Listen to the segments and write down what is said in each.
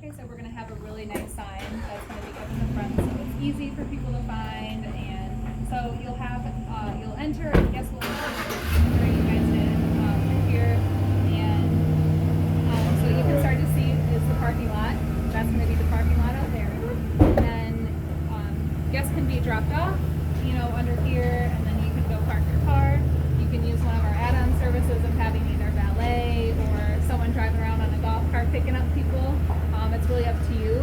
like I said, we're going to have a really nice sign that's going to be up in the front, so it's easy for people to find. And so you'll have, you'll enter, I guess we'll enter you guys in through here. And so you can start to see is the parking lot. That's going to be the parking lot out there. And then guests can be dropped off, you know, under here, and then you can go park your car. You can use one of our add-on services of having either valet or someone driving around on a golf cart picking up people. It's really up to you.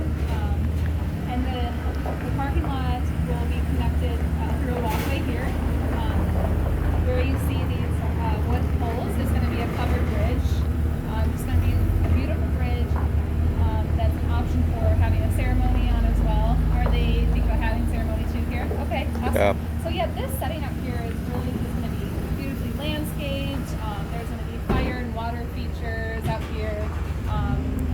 And then the parking lot will be connected through a walkway here. Where you see these wood poles is going to be a covered bridge. It's going to be a beautiful bridge. That's an option for having a ceremony on as well. Are they thinking about having ceremony too here? Okay, awesome. Yeah. So yeah, this setting up here is really just going to be beautifully landscaped. There's going to be fire and water features out here,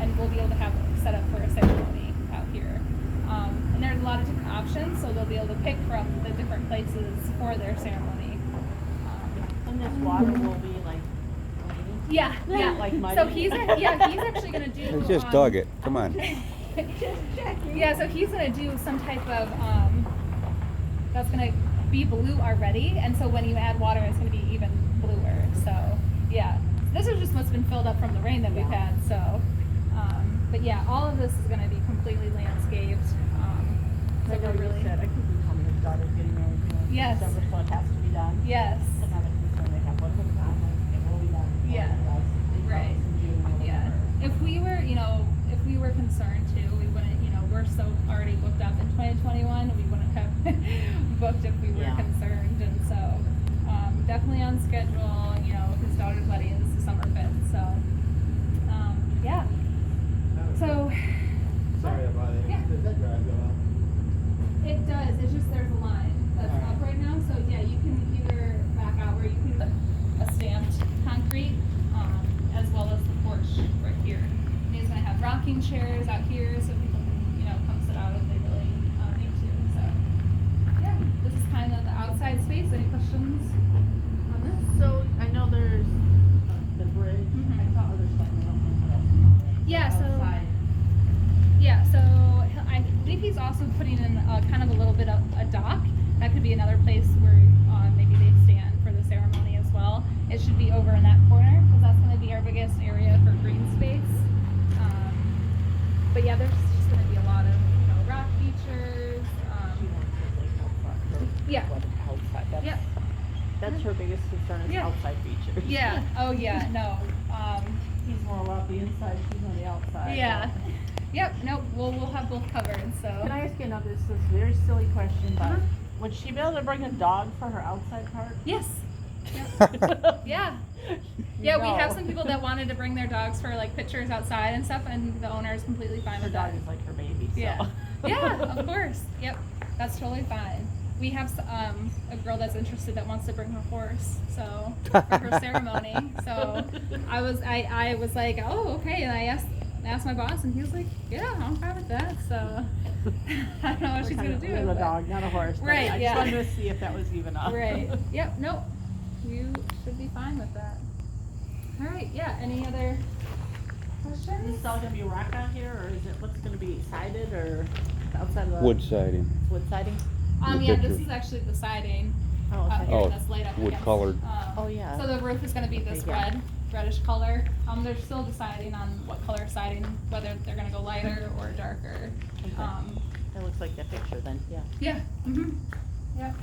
and we'll be able to have set up for a ceremony out here. And there's a lot of different options, so they'll be able to pick from the different places for their ceremony. And this water will be like Yeah, yeah. Like muddy. So he's actually going to do. They just dug it. Come on. Yeah, so he's going to do some type of that's going to be blue already, and so when you add water, it's going to be even bluer. So yeah, this is just what's been filled up from the rain that we've had. So, but yeah, all of this is going to be completely landscaped. So I know we're you really said I could become his daughter's getting married. Yes. December, so it has to be done. yes, Another concern they have, what if it's not, it will be done. Yeah. Right. In June or yeah. whatever. If we were, if we were concerned too, we wouldn't, we're so already booked up in 2021, we wouldn't have booked if we were Yeah. concerned. And so, definitely on schedule, his daughter's wedding is December 5th. So, yeah. So, Sorry about it. Yeah. Does that drive go out? it does. It's just there's a line that's up right now. So yeah, you can either back out where you can put a stamped concrete, as well as the porch right here. And he's gonna have rocking chairs out here so people can, come sit out if they really need to. So yeah, this is kind of the outside space. Any questions on this? So I know there's the bridge. Mhm. I saw other stuff. I don't know what else. Yeah, so- Outside. Yeah, so I believe he's also putting in kind of a little bit of a dock. That could be another place where maybe they stand for the ceremony as well. It should be over in that corner because that's going to be our biggest area for green space. But yeah, there's just going to be a lot of rock features. She wants it like outside. Yeah. Outside. That's, Yep. that's her biggest concern is Yeah. outside features. Yeah. Oh yeah. No. He's more about the inside, she's on the outside. Yeah. Yep. Nope. We'll have both covered. So. Can I ask you another, this is a very silly question, but Uh-huh. would she be able to bring a dog for her outside part? Yes. Yep. Yeah. Yeah, we have No. some people that wanted to bring their dogs for like pictures outside and stuff, and the owner is completely fine Her with that. dog is like her baby, so. Yeah. Yeah, of course. Yep, that's totally fine. We have a girl that's interested that wants to bring her horse, so for her ceremony. So I was like, oh okay, and I asked my boss, and he was like, yeah, I'm fine with that. So I don't know what she's gonna do. With a but- dog, not a horse. but Right, I yeah. just wanted to see if that was even up. Right. Yep. Nope. You should be fine with that. All right. Yeah. Any other Is questions? this all gonna be rock out here, or is it, what's gonna be sided, or outside of the? Wood siding. Wood siding? the Yeah. This pictures. is actually the siding Oh, out okay. here Oh, that's laid up wood against, colored. Oh, yeah. So the roof is going to be this Okay, yeah. reddish color. They're still deciding on what color siding, whether they're going to go lighter or darker. Okay. That looks like the picture then, yeah. Yeah. Mhm. Yep.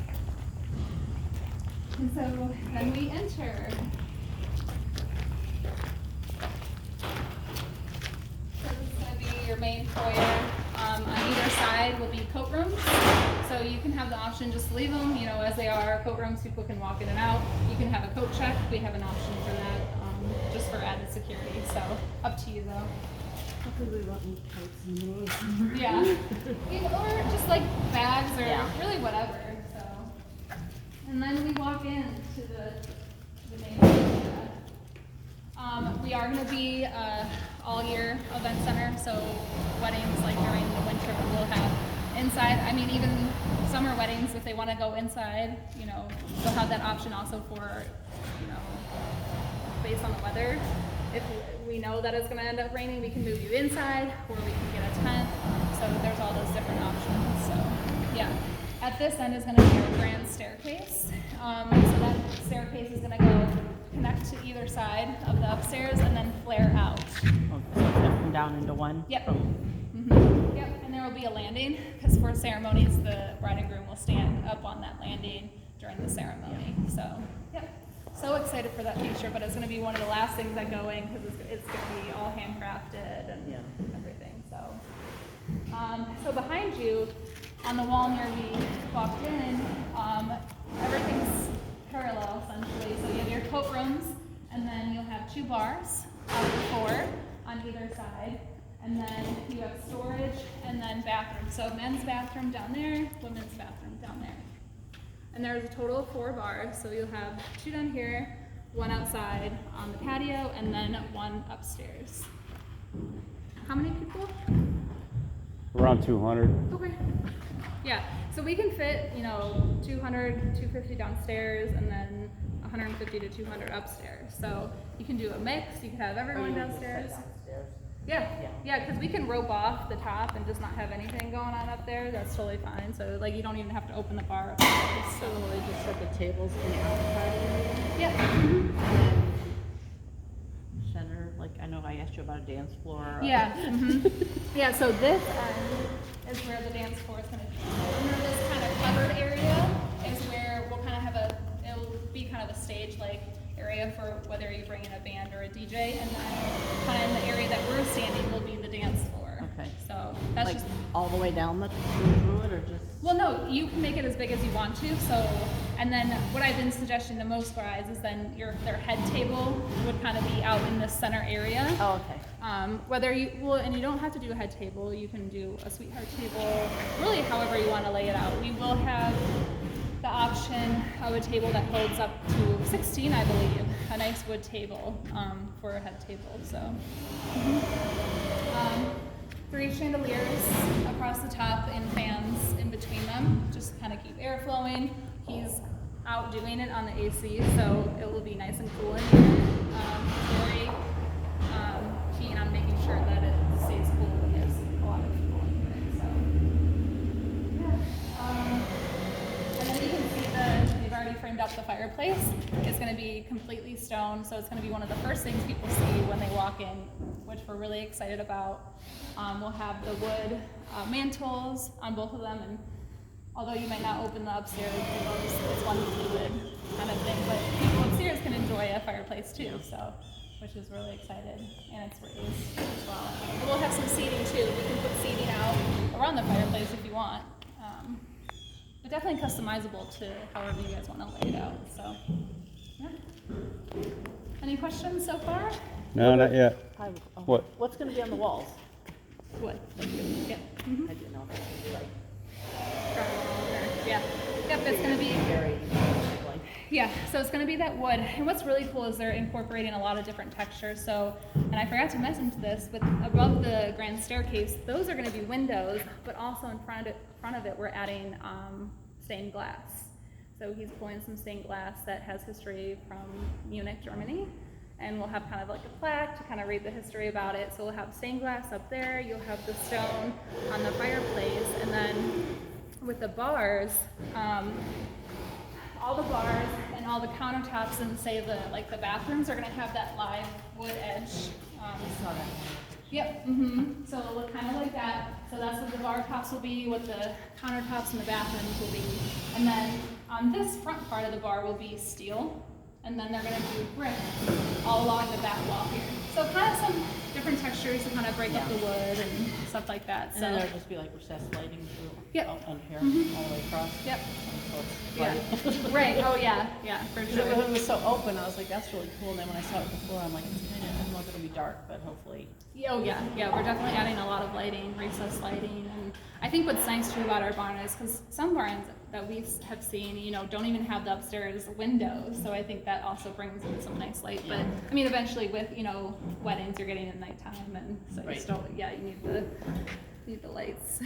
And so then we enter. So this is going to be your main foyer. On either side will be coat rooms. So you can have the option just to leave them, as they are. Coat rooms, people can walk in and out. You can have a coat check. We have an option for that, just for added security. So up to you though. Hopefully we won't need coats and those. Yeah. Or just like bags or Yeah. really whatever. So, and then we walk into the main area. We are going to be all year event center, so weddings like during the winter we'll have inside. I mean, even summer weddings, if they want to go inside, they'll have that option also for, based on the weather. If we know that it's going to end up raining, we can move you inside, or we can there's all those different options. So yeah, at this end is going to be our grand staircase. So that staircase is going to go connect to either side of the upstairs and then flare out. Oh, so it's gonna come down into one? Yep. From- Yep, and there will be a landing because for ceremonies, the bride and groom will stand up on that landing during the ceremony. So, yep, so excited for that feature, but it's going to be one of the last things that go in because it's going to be all handcrafted and everything. So behind you, on the wall near we walked in, everything's parallel essentially. So you have your coat rooms, and then you'll have 2 bars out of 4 on either side. And then you have storage and then bathroom. So men's bathroom down there, women's bathroom down there. And there's a total of 4 bars. So you'll have 2 down here, 1 outside on the patio, and then 1 upstairs. How many people? Around 200. Okay. Yeah, so we can fit, 200, 250 downstairs, and then 150 to 200 upstairs. So you can do a mix. You can have everyone downstairs. Yeah, because we can rope off the top and just not have anything going on up there. That's totally fine. So like you don't even have to open the bar upstairs. So they just set the tables in the outside area? Yep. Center, like I know I asked you about a dance floor. Yeah. Yeah, so this end is where the dance floor is going to be. And then this kind of covered area is where we'll kind of have it'll be kind of a stage-like area for whether you bring in a band or a DJ, and then kind of in the area that we're standing will be the dance floor. Okay. So that's Like just, all the way down through it, or just? well, no, you can make it as big as you want to. So, and then what I've been suggesting to most brides is then their head table would kind of be out in this center area. Oh, okay. Whether you, well, and you don't have to do a head table, you can do a sweetheart table, really however you want to lay it out. We will have the option of a table that holds up to 16, I believe, a nice wood table for a head table. So, 3 chandeliers across the top and fans in between them, just kind of keep air flowing. He's out doing it on the AC, so it will be nice and cool in here. He's very keen on making sure that it stays cool when there's a lot of people in here. So, yeah. And then you can see they've already framed up the fireplace. It's going to be completely stone, so it's going to be one of the first things people see when they walk in, which we're really excited about. We'll have the wood mantles on both of them, and although you might not open the upstairs windows, it's one fluid kind of thing, but people upstairs can enjoy a fireplace too, so, which is really excited, and it's raised as well. And we'll have some seating too. We can put seating out around the fireplace if you want, but definitely customizable to however you guys want to lay it out. So, yeah. Any questions so far? No, not yet. What? What's going to be on the walls? What? Yeah. I didn't know. Like Yeah. Yep, it's going to be. very like. Yeah, so it's going to be that wood. And what's really cool is they're incorporating a lot of different textures. So, and I forgot to mention this, but above the grand staircase, those are going to be windows, but also in front of it, we're adding stained glass. So he's pulling some stained glass that has history from Munich, Germany. And we'll have kind of like a plaque to kind of read the history about it. So we'll have stained glass up there. You'll have the stone on the fireplace. And then with the bars, all the bars and all the countertops and say the bathrooms are going to have that live wood edge. Saw that. Yep. So it'll look kind of like that. So that's what the bar tops will be, what the countertops and the bathrooms will be. And then on this front part of the bar will be steel. And then they're going to do brick all along the back wall here. So kind of some different textures to kind of break up the wood and stuff like that. And then there'll just be like recessed lighting through. Yep. On here, all the way across. Yep. So it's Yeah. light. Right. Oh yeah. Yeah. For It sure. was so open, I was like, that's really cool. And then when I saw it before, I'm like, it's kind of, I don't know if it'll be dark, but hopefully. Oh yeah. Yeah. We're definitely adding a lot of lighting, recessed lighting, and I think what's nice too about our barn is because some barns that we have seen, don't even have the upstairs windows. So I think that also brings in some nice light. But I mean, eventually with weddings, you're getting at nighttime, and so you still you need the lights.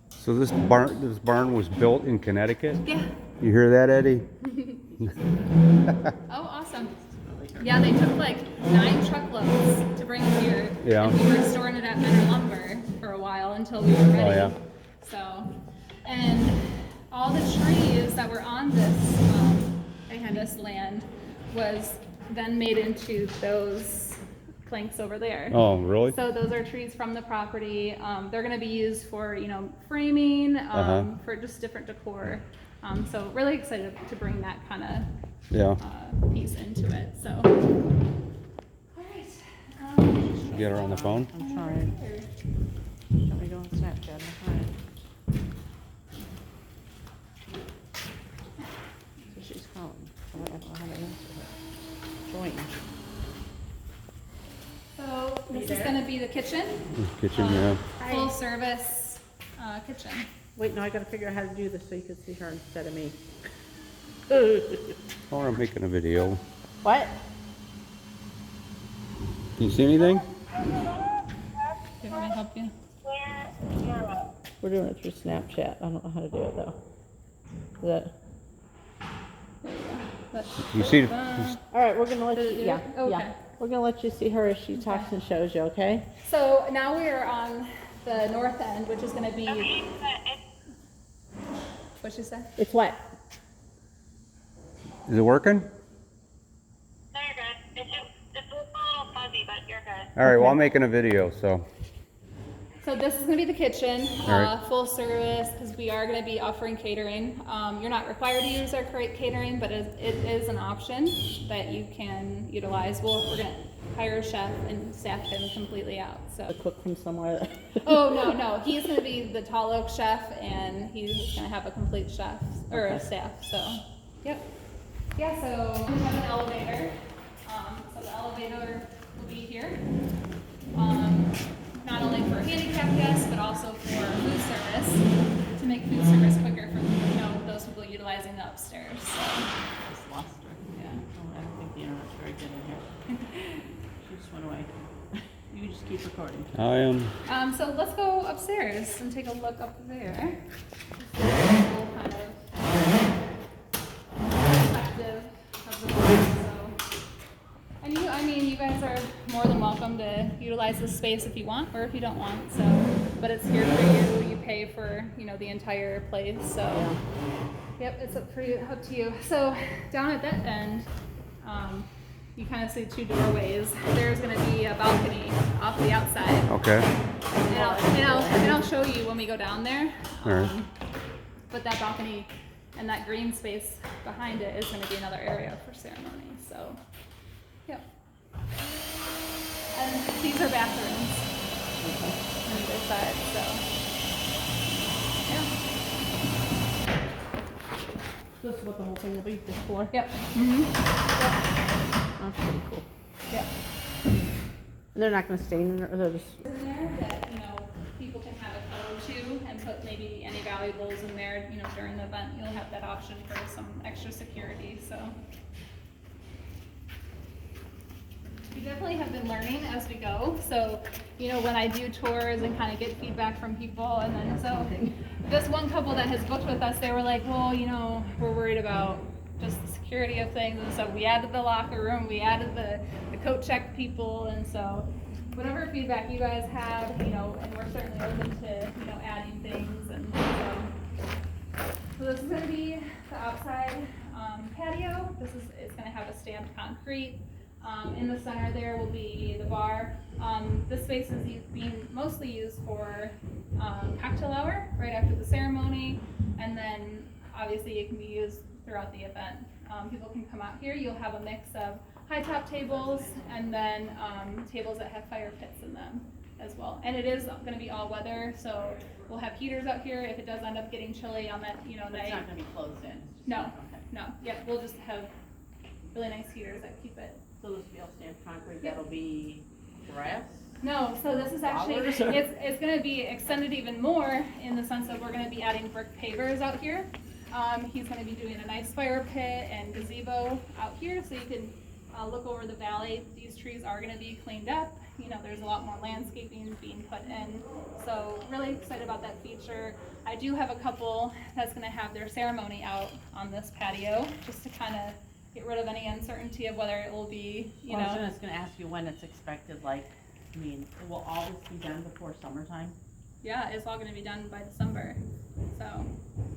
So this barn was built in Connecticut? Yeah. You hear that, Eddie? Oh, awesome. Yeah, they took like 9 truckloads to bring it here. Yeah. And we were storing it at Menor Lumber for a while until we were ready. Oh, yeah. So, and all the trees that were on this land was then made into those planks over there. Oh, really? So those are trees from the property. They're going to be used for, framing, for just different decor. So really excited to bring that kind of Yeah. piece into it. So, all right. Get her on the phone? I'm trying. Let me go on Snapchat. I'm trying. So she's calling. I don't know how to answer her. Join. So this is going to be the kitchen. Kitchen, yeah. Full service kitchen. Wait, no, I gotta figure out how to do this so you can see her instead of me. Oh, I'm making a video. What? Can you see anything? Do you want me to help you? We're doing it through Snapchat. I don't know how to do it though. Is that? You see? All right, we're gonna let Did it you. do Yeah, it? Okay. yeah. We're gonna let you see her as she talks and shows you. Okay? So now we are on the north end, which is going to be. What'd she say? It's what? Is it working? No, you're good. It's a little fuzzy, but you're good. All right, well, I'm making a video, so. So this is going to be the kitchen, All right. full service, because we are going to be offering catering. You're not required to use our catering, but it is an option that you can utilize. We're going to hire a chef and staff him completely out. A So. cook from somewhere. Oh no, he's going to be the Tall Oak chef, and he's going to have a complete chef or a staff. So, yep, yeah. So we have an elevator. So the elevator will be here. Not only for handicapped guests, but also for food service, to make food service quicker for those people utilizing the upstairs. So, Just lost her. yeah. Oh, I don't think the internet's very good in here. She just went away. You just keep recording. I am. So let's go upstairs and take a look up there. Just a little kind of perspective of the room. So, and you guys are more than welcome to utilize this space if you want or if you don't want. So, but it's here for you. You pay for the entire place. So, yep, it's up to you. So down at that end, you kind of see two doorways. There's going to be a balcony off the outside. Okay. And I'll show you when we go down there. All right. But that balcony and that green space behind it is going to be another area for ceremony. So, yep. And these are bathrooms on either side. So, yeah. This is what the whole thing will be, this floor. Yep. That's pretty cool. Yep. And they're not gonna stay in there, or they're just, In there that people can have a code to and put maybe any valuables in there. During the event, you'll have that option for some extra security. So. We definitely have been learning as we go. So, when I do tours and kind of get feedback from people, and then so this one couple that has booked with us, they were like, well, we're worried about just the security of things, and so we added the locker room, we added the coat check people, and so whatever feedback you guys have, and we're certainly open to adding things, and so this is going to be the outside patio. It's going to have a stamped concrete. In the center there will be the bar. This space is being mostly used for cocktail hour right after the ceremony, and then obviously it can be used throughout the event. People can come out here. You'll have a mix of high top tables and then tables that have fire pits in them as well. And it is going to be all weather, so we'll have heaters out here if it does end up getting chilly on that it's night. not gonna be closed in. No, Okay. no, yeah, we'll just have really nice heaters that keep it. So this will be all stamped concrete, Yep. that'll be grass? No, so this is actually, Flowers or- it's gonna be extended even more in the sense that we're gonna be adding brick pavers out here. He's gonna be doing a nice fire pit and gazebo out here, so you can look over the valley. These trees are gonna be cleaned up. There's a lot more landscaping being put in. So really excited about that feature. I do have a couple that's gonna have their ceremony out on this patio, just to kind of get rid of any uncertainty of whether it will be, I was just gonna ask you when it's expected, will all this be done before summertime? yeah, it's all gonna be done by December. So,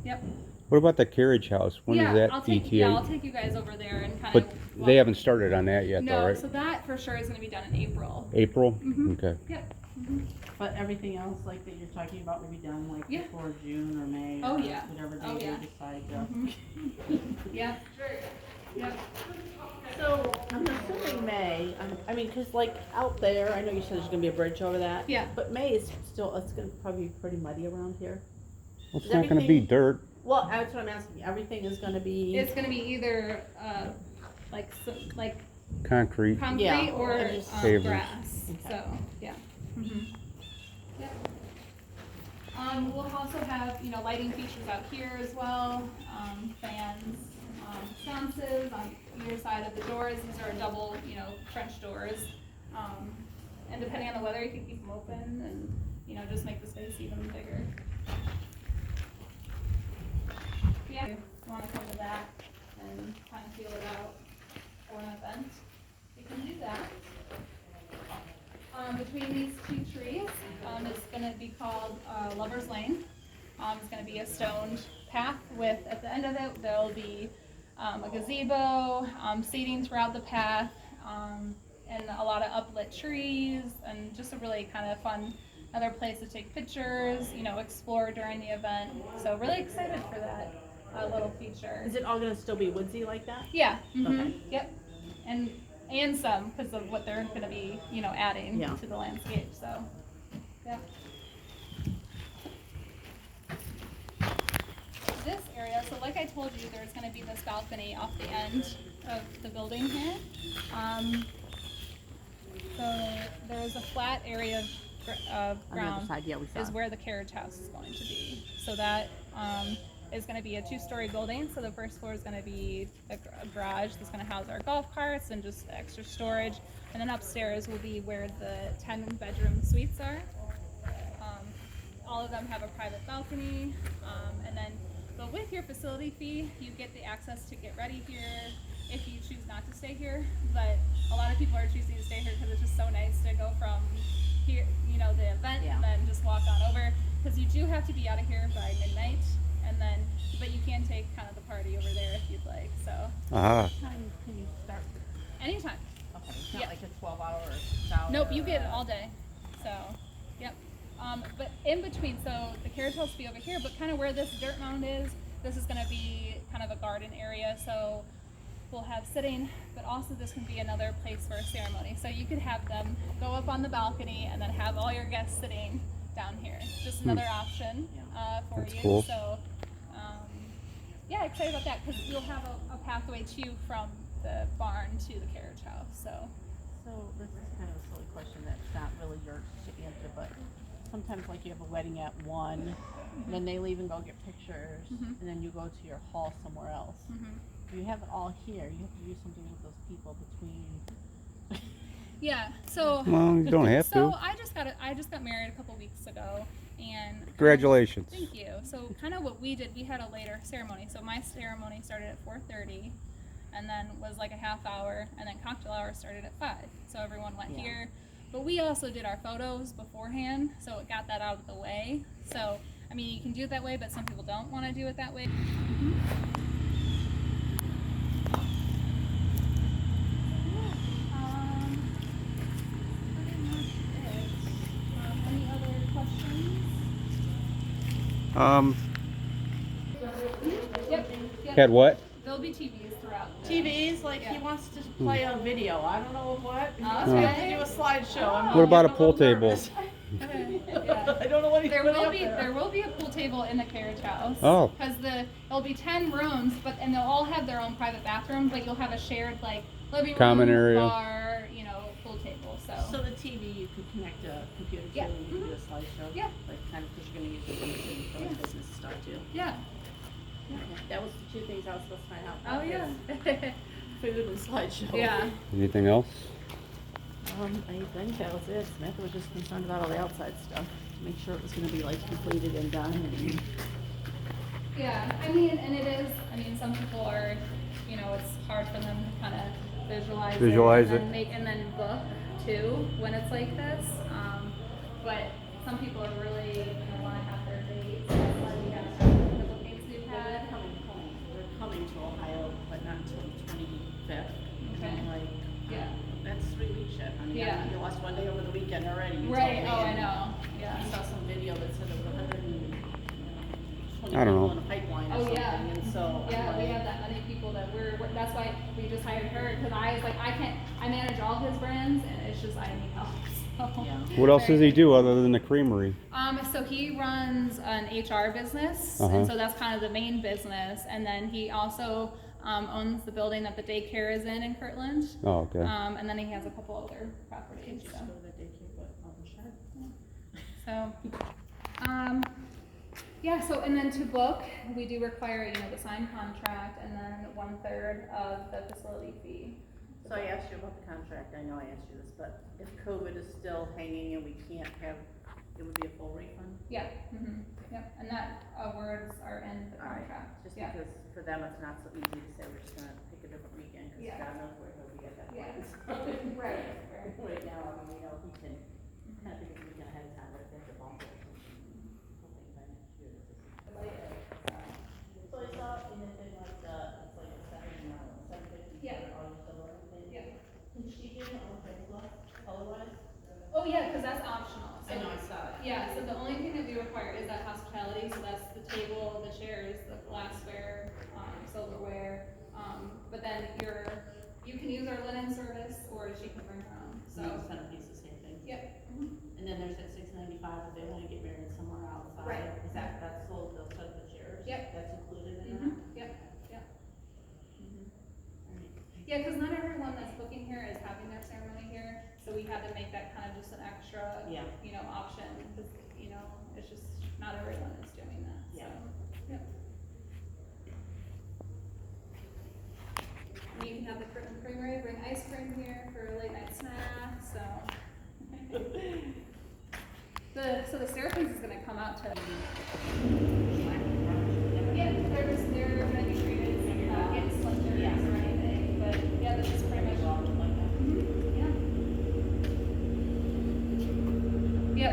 yep. What about the carriage house? When is that I'll ETA? take you guys over there and kind But of. they haven't started on that yet, No, though, right? so that for sure is gonna be done in April. April? Mhm. Okay. Yep. But everything else like that you're talking about will be done like Yeah. before June or May Oh, or yeah. whatever Oh, day yeah. they decide to. Yep. Yep. So I'm assuming May. I mean, cause like out there, I know you said there's gonna be a bridge over that. Yeah. But May is still. It's gonna probably be pretty muddy around here. Well, it's Is not gonna be everything- dirt. Well, that's what I'm asking. Everything is gonna be. It's gonna be either like Concrete. concrete Yeah, or and just pavers. grass. Okay. So yeah. Yep. We'll also have lighting features out here as well. Fans, sconces on either side of the doors. These are double French doors. And depending on the weather, you can keep them open and just make the space even bigger. Yeah, if you want to come to that and kind of feel it out for an event, you can do that. Between these two trees, it's going to be called Lover's Lane. It's going to be a stoned path with, at the end of it, there'll be a gazebo, seating throughout the path, and a lot of uplit trees, and just a really kind of fun another place to take pictures, explore during the event. So really excited for that little feature. Is it all gonna still be woodsy like that? Yeah. Okay. Yep. And some because of what they're going to be, adding Yeah. to the landscape. So, yeah. This area, so like I told you, there's going to be this balcony off the end of the building here. So there's a flat area of On the ground other side, yeah, we saw. is where the carriage house is going to be. So that is going to be a two-story building. So the first floor is going to be a garage that's going to house our golf carts and just extra storage. And then upstairs will be where the 10-bedroom suites are. All of them have a private balcony. But with your facility fee, you get the access to get ready here if you choose not to stay here. But a lot of people are choosing to stay here because it's just so nice to go from here, the event, Yeah. and then just walk on over. Because you do have to be out of here by midnight, but you can take kind of the party over there if you'd like. So Ah. What time can you start? anytime. Okay, it's not Yeah. like a 12-hour or 6-hour. Nope, you get it all day. So, yep. But in between, so the carriage house will be over here, but kind of where this dirt mound is, this is going to be kind of a garden area. So we'll have sitting, but also this can be another place for a ceremony. So you could have them go up on the balcony and then have all your guests sitting down here. Just another option for That's you. cool. So, yeah, excited about that because you'll have a pathway from the barn to the carriage house. So. So this is kind of a silly question that's not really yours to answer, but sometimes like you have a wedding at 1, and then they leave and go get pictures, and then you go to your hall somewhere else. If you have it all here, you have to do something with those people between. Yeah. So. Well, you don't have So to. I just got married a couple weeks ago, and Congratulations. thank you. So kind of what we did, we had a later ceremony. So my ceremony started at 4:30, and then was like a half hour, and then cocktail hour started at 5. So everyone went Yeah. here, but we also did our photos beforehand, so it got that out of the way. So I mean, you can do it that way, but some people don't want to do it that way. Any other questions? Yep. Had what? There'll be TVs throughout. TVs, like he wants to play a video. I don't know what. He wants Okay. to do a slideshow. I'm What about a getting pool little table? nervous. Yeah. I don't know what he's There putting will up be there. there will be a pool table in the carriage house. Oh. Because there'll be 10 rooms, and they'll all have their own private bathroom, but you'll have a shared like living Common room, area. bar, pool table. So the TV you could connect a computer to Yeah. and you can do a slideshow. Yeah. Like kind of because you're going to use it for the business stuff too. Yeah. Okay. That was the 2 things I was supposed to find out. Oh yeah. Food and slideshow. Yeah. Anything else? I think that was it. Samantha was just concerned about all the outside stuff to make sure it was going to be like completed and done. And Yeah. I mean, some people are, it's hard for them to kind of Visualize it it. and then book too when it's like this. But some people are really already. You Right, told me, oh, I and know, I yeah. saw some video that said it was 120 I don't know. people in a pipeline or Oh, something, yeah. and so. Yeah, I'm we like, have that many people that that's why we just hired her, cause I was like, I manage all his brands, and it's just, I need help, so. Yeah. What else does he do other than the creamery? So he runs an HR business, Uh-huh. and so that's kind of the main business, and then he also, owns the building that the daycare is in Kirtland. Oh, okay. And then he has a couple other properties, Just so. go to the daycare, but on the shed. So, yeah, so, and then to book, we do require, the signed contract and then 1/3 of the facility fee. So I asked you about the contract, I know I asked you this, but if COVID is still hanging and we can't have, it would be a full refund? Yeah, yep, and that, words are in the Alright, contract, just yeah. because for them it's not so easy to say we're just gonna pick a different weekend, cause Yeah. God knows where he'll be at that Yeah. point. Right, Right now, I mean, he can kind of pick a weekend ahead of time, but if they have to bump it, something by next year. So I saw in the thing like it's like a 750 Yeah. for all the silver and things. Yeah. Can she do it on Facebook, color-wise? Oh, yeah, cause that's optional, so. I know, I saw it. Yeah, so the only thing that we require is that hospitality, so that's the table, the chairs, the glassware, silverware, but then you can use our linen service, or she can bring her own, So so. centerpiece, the same thing. Yep. And then there's that $695 if they wanna get married somewhere outside. Right. Is that's sold, they'll set the chairs? Yep. That's included in that? Yep, yep. Alright. Yeah, cause not everyone that's booking here is having their ceremony here, so we had to make that kind of just an extra, Yeah. Option, cause, it's just, not everyone is doing that, so. Yeah. Yep. And you can have the Kirtland Creamery bring ice cream here for a late night snack, so. So the Serapines is gonna come out to. Yeah, they're gonna be treated, yes, like